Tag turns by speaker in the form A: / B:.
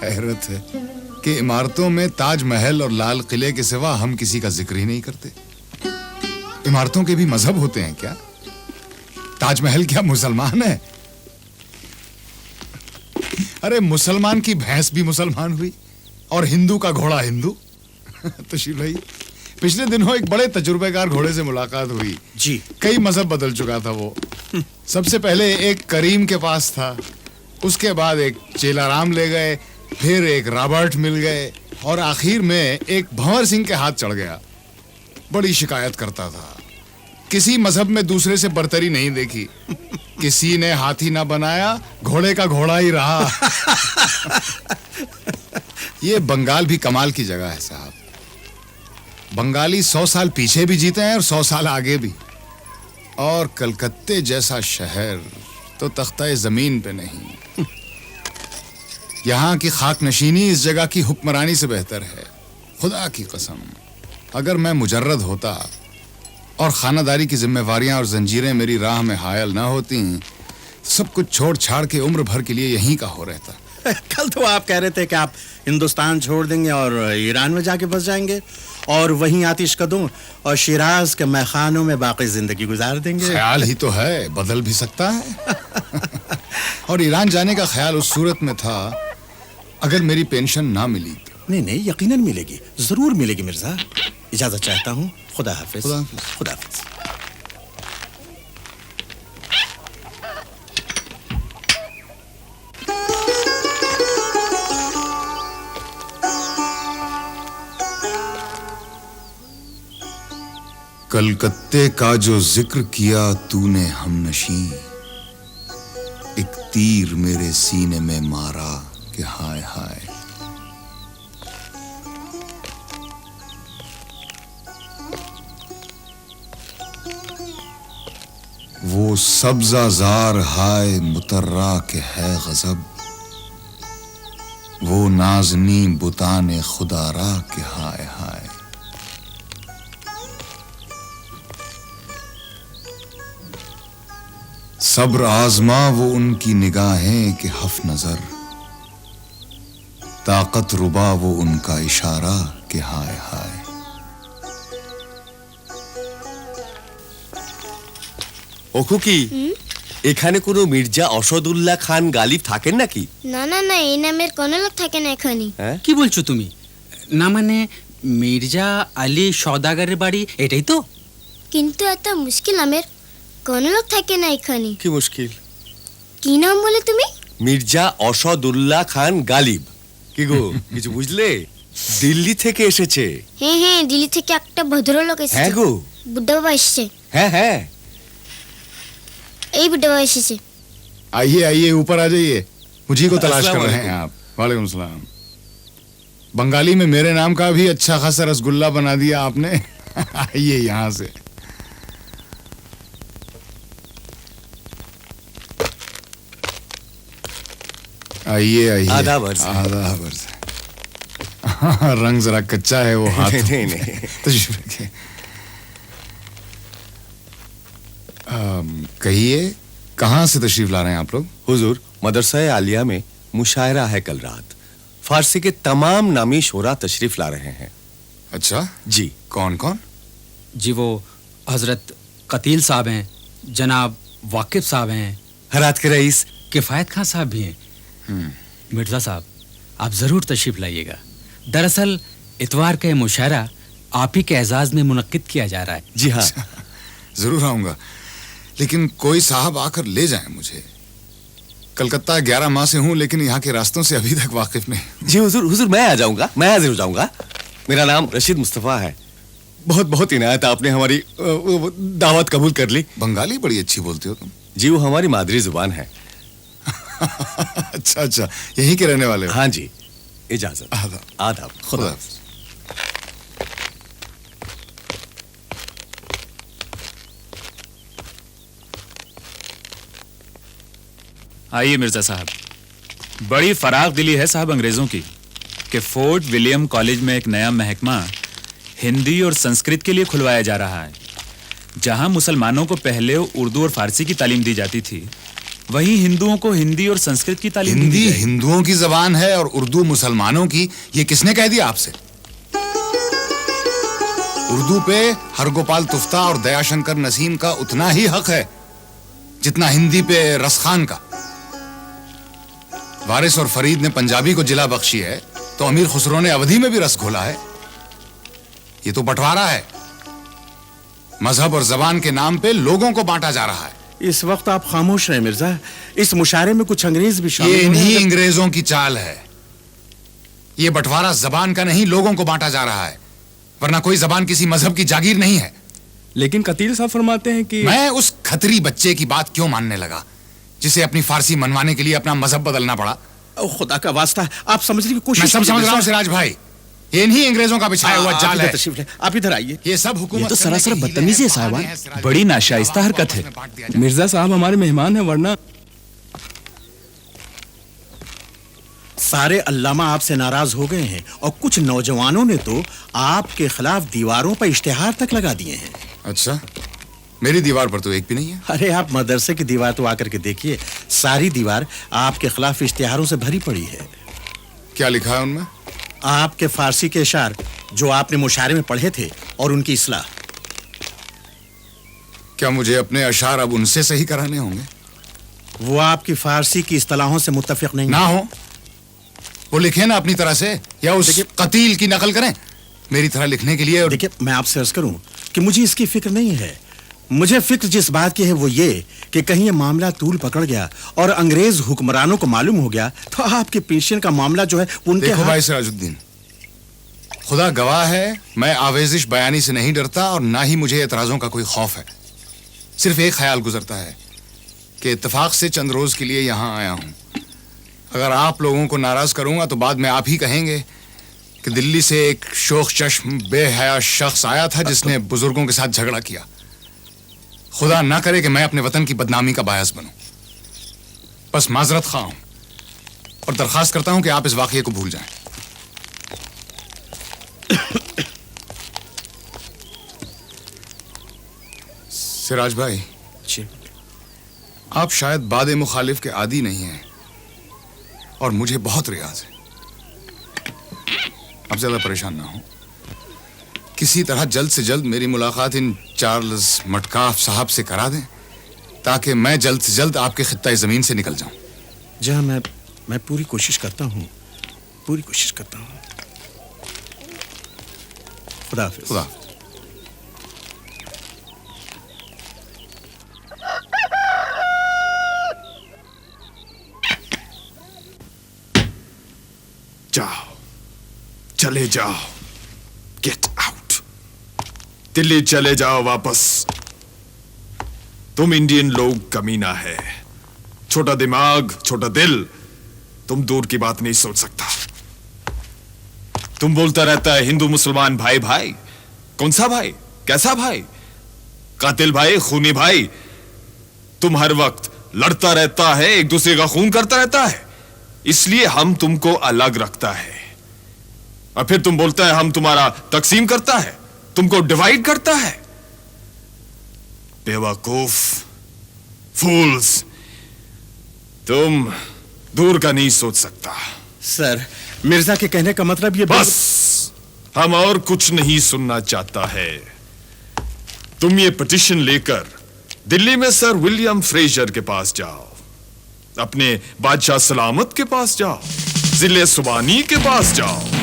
A: حیرت ہے کہ عمارتوں میں تاج محل اور لال قلعے کے سوا ہم کسی کا ذکر ہی نہیں کرتے. عمارتوں کے بھی مذہب ہوتے ہیں کیا؟ تاج محل کیا مسلمان ہے؟ ارے مسلمان کی بھینس بھی مسلمان ہوئی اور ہندو کا گھوڑا ہندو. تشریف بھائی، پچھلے دنوں ایک بڑے تجربے کار گھوڑے سے ملاقات ہوئی.
B: جی.
A: کئی مذہب بدل چکا تھا وہ. سب سے پہلے ایک کریم کے پاس تھا، اس کے بعد ایک چیلا رام لے گئے، پھر ایک رابرٹ مل گئے اور آخر میں ایک بھنور سنگھ کے ہاتھ چڑھ گیا. بڑی شکایت کرتا تھا، کسی مذہب میں دوسرے سے برتری نہیں دیکھی، کسی نے ہاتھی نہ بنایا، گھوڑے کا گھوڑا ہی رہا. یہ بنگال بھی کمال کی جگہ ہے صاحب. بنگالی 100 سال پیچھے بھی جیتے ہیں اور 100 سال آگے بھی. اور کلکتے جیسا شہر تو تختہ زمین پہ نہیں. یہاں کی خاک نشینی اس جگہ کی حکمرانی سے بہتر ہے. خدا کی قسم، اگر میں مجرد ہوتا اور خانہ داری کی ذمہ داریاں اور زنجیریں میری راہ میں حائل نہ ہوتی، سب کچھ چھوڑ چھاڑ کے عمر بھر کے لیے یہیں کا ہو رہتا.
B: کل تو آپ کہہ رہے تھے کہ آپ ہندوستان چھوڑ دیں گے اور ایران میں جا کے بس جائیں گے اور وہیں آتش کدوں اور شیراز کے میخانوں میں باقی زندگی گزار دیں گے.
A: خیال ہی تو ہے، بدل بھی سکتا ہے. اور ایران جانے کا خیال اس صورت میں تھا اگر میری پینشن نہ ملی تو.
B: نہیں یقیناً ملے گی، ضرور ملے گی مرزا. اجازت چاہتا ہوں. خدا حافظ.
A: خدا حافظ.
B: خدا حافظ.
A: کلکتے کا جو ذکر کیا تو نے ہم نشیں، ایک تیر میرے سینے میں مارا کہ ہائے ہائے. وہ سبزہ زار ہائے مترا کہ ہے غضب، وہ نازنی بتان خدا را کہ ہائے ہائے. صبر آزما وہ ان کی نگاہیں کہ حف نظر، طاقت ربا وہ ان کا اشارہ کہ ہائے ہائے.
C: ও খুকি, এখানে কোনো মির্জা অসদুল্লাহ খান গালিব থাকেন নাকি?
D: না না না, এই নামের কোনো লোক থাকে না এখানে.
E: কি বলছো তুমি? না মানে মির্জা আলী সওদাগরের বাড়ি এটাই তো?
D: কিন্তু এত মুশকিল নামের কোনো লোক থাকে না এখানে.
C: কি মুশকিল?
D: কি নাম বলে তুমি?
C: মির্জা অসদুল্লাহ খান গালিব. কি গো, কিছু বুঝলে? দিল্লি থেকে এসেছে.
D: হ্যাঁ হ্যাঁ, দিল্লি থেকে একটা ভদ্রলোক এসেছে.
C: হ্যাঁ গো.
D: বুদ্ধ বাবা এসেছে.
C: হ্যাঁ হ্যাঁ.
D: এই বুদ্ধ বাবা এসেছে.
A: आइए आइए, ऊपर आ जाइए. मुझी को तलाश कर
C: अस्सलाम
A: रहे हैं आप. वालेकुम सलाम. बंगाली में मेरे नाम का भी अच्छा खासा रसगुल्ला बना दिया आपने. आइए यहाँ से. आइए आइए.
C: आदाब अर्ज़.
A: आदाब अर्ज़. रंग जरा कच्चा है वो हाथ.
C: नहीं नहीं.
A: तशरीफ रखिए. कहिए, कहाँ से तशरीफ ला रहे हैं आप लोग?
C: हुजूर, मदरसा आलिया में मुशायरा है कल रात. फारसी के तमाम नामी शोरा तशरीफ ला रहे हैं.
A: अच्छा
C: जी.
A: कौन कौन?
E: जी वो हजरत कतील साहब हैं, जनाब वाकिफ साहब हैं,
C: हरात के रईस
E: किफ़ायत खां साहब भी हैं. मिर्ज़ा साहब, आप ज़रूर तशरीफ़ लाइएगा. दरअसल इतवार का ये मुशायरा आप ही के एजाज़ में मुनक्किद किया जा रहा है.
C: जी हाँ.
A: जरूर आऊंगा, लेकिन कोई साहब आकर ले जाएं मुझे. कलकत्ता 11 माह से हूँ, लेकिन यहाँ के रास्तों से अभी तक वाकिफ नहीं.
C: जी हुजूर, हुजूर मैं आ जाऊंगा, मैं हाजिर हो जाऊंगा. मेरा नाम रशीद मुस्तफ़ा है. बहुत बहुत इनायत, आपने हमारी दावत कबूल कर ली.
A: बंगाली बड़ी अच्छी बोलते हो तुम.
C: जी वो हमारी मादरी जुबान है.
A: अच्छा अच्छा, यहीं के रहने वाले हो?
C: हाँ जी. इजाजत.
A: आदाब.
C: आदाब. खुदा हाफ़िज़.
F: आइए मिर्जा साहब. बड़ी फराग दिली है साहब अंग्रेजों की कि फोर्ट विलियम कॉलेज में एक नया महकमा हिंदी और संस्कृत के लिए खुलवाया जा रहा है. जहां मुसलमानों को पहले उर्दू और फारसी की तालीम दी जाती थी, वहीं हिंदुओं को हिंदी और संस्कृत की तालीम दी
A: हिंदी
F: जाएगी।
A: हिंदुओं की जबान है और उर्दू मुसलमानों की, ये किसने कह दिया आपसे? उर्दू पे हरगोपाल तुफ्ता और दयाशंकर नसीम का उतना ही हक है जितना हिंदी पे रसखान का। वारिस और फरीद ने पंजाबी को जिला बख्शी है तो अमीर खुसरो ने अवधी में भी रस घोला है। ये तो बंटवारा है, मजहब और जबान के नाम पे लोगों को बांटा जा रहा है।
B: इस वक्त आप खामोश रहे मिर्जा, इस मुशायरे में कुछ अंग्रेज भी
A: ये
B: शामिल हैं।
A: इन्हीं अंग्रेजों की चाल है। ये बंटवारा जबान का नहीं, लोगों को बांटा जा रहा है, वरना कोई जबान किसी मजहब की जागीर नहीं है।
G: लेकिन कतील साहब फरमाते हैं कि
A: मैं उस खतरी बच्चे की बात क्यों मानने लगा जिसे अपनी फारसी मनवाने के लिए अपना मजहब बदलना पड़ा?
B: ओ, खुदा का वास्ता, आप समझने की कोशिश
A: मैं सब
B: कीजिए
A: समझ रहा हूं
B: मिर्जा।
A: सिराज भाई, ये इन्हीं अंग्रेजों का बिछाया हुआ
B: आप
A: जाल
B: इधर
A: है।
B: तशरीफ ले, आप इधर आइए।
A: ये सब हुकूमत
G: ये तो
A: करने
G: सरासर
A: के हीले
G: बदतमीजी है
A: हैं,
G: साहब।
A: बहाने हैं सिराज
F: बड़ी
A: भाई।
F: नाशाइस्ता
A: बाप को
F: हरकत है।
A: आपस में बांट दिया जाए।
G: मिर्जा साहब हमारे मेहमान हैं, वरना
B: सारे अल्लामा आपसे नाराज हो गए हैं और कुछ नौजवानों ने तो आपके खिलाफ दीवारों पर इश्तिहार तक लगा दिए हैं।
A: अच्छा, मेरी दीवार पर तो एक भी नहीं है।
B: अरे आप मदरसे की दीवार तो आकर के देखिए, सारी दीवार आपके खिलाफ इश्तिहारों से भरी पड़ी है।
A: क्या लिखा है उनमें?
B: आपके फारसी के इशार जो आपने मुशायरे में पढ़े थे और उनकी इस्लाह।
A: क्या मुझे अपने अशार अब उनसे सही कराने होंगे?
B: वो आपकी फारसी की इस्तिलाहों से मुत्तफिक नहीं
A: ना हो वो लिखे ना अपनी तरह से, या उस कतील की नकल करें मेरी तरह लिखने के लिए। और
B: देखिए, मैं आपसे अर्ज करूं कि मुझे इसकी फिक्र नहीं है। मुझे फिक्र जिस बात की है वो ये कि कहीं ये मामला तूल पकड़ गया और अंग्रेज हुक्मरानों को मालूम हो गया तो आपके पेंशन का मामला जो है वो उनके
A: देखो
B: हाथ-
A: भाई सिराजुद्दीन, खुदा गवाह है, मैं आवेजिश बयानी से नहीं डरता और ना ही मुझे एतराजों का कोई खौफ है। सिर्फ एक ख्याल गुजरता है कि इत्तेफाक से चंद रोज के लिए यहां आया हूं। अगर आप लोगों को नाराज करूंगा तो बाद में आप ही कहेंगे कि दिल्ली से एक शोख चश्म बेहया शख्स आया था जिसने बुजुर्गों के साथ झगड़ा किया। खुदा ना करे कि मैं अपने वतन की बदनामी का बायस बनूं। बस माजरत खा हूं और दरखास्त करता हूं कि आप इस वाकये को भूल जाएं। सिराज भाई,
B: जी।
A: आप शायद बादे मुखालिफ के आदी नहीं हैं और मुझे बहुत रियाज है। अब ज्यादा परेशान ना हो, किसी तरह जल्द से जल्द मेरी मुलाकात इन चार्ल्स मटकाफ साहब से करा दें ताकि मैं जल्द से जल्द आपके खित्ता जमीन से निकल जाऊं।
B: जहां मैं पूरी कोशिश करता हूं, पूरी कोशिश करता हूं। खुदा हाफिज।
A: खुदा।
H: जाओ, चले जाओ, गेट आउट, दिल्ली चले जाओ वापस। तुम इंडियन लोग कमीना है, छोटा दिमाग छोटा दिल, तुम दूर की बात नहीं सोच सकता। तुम बोलता रहता है हिंदू मुसलमान भाई भाई। कौन सा भाई, कैसा भाई? कातिल भाई, खूनी भाई। तुम हर वक्त लड़ता रहता है, एक दूसरे का खून करता रहता है, इसलिए हम तुमको अलग रखता है। और फिर तुम बोलता है हम तुम्हारा तकसीम करता है, तुमको डिवाइड करता है। बेवकूफ, फूल्स, तुम दूर का नहीं सोच सकता।
B: सर, मिर्जा के कहने का मतलब ये
H: बस, हम और कुछ नहीं सुनना चाहता है। तुम ये पिटीशन लेकर दिल्ली में सर विलियम फ्रेजर के पास जाओ, अपने बादशाह सलामत के पास जाओ, जिले सुबानी के पास जाओ,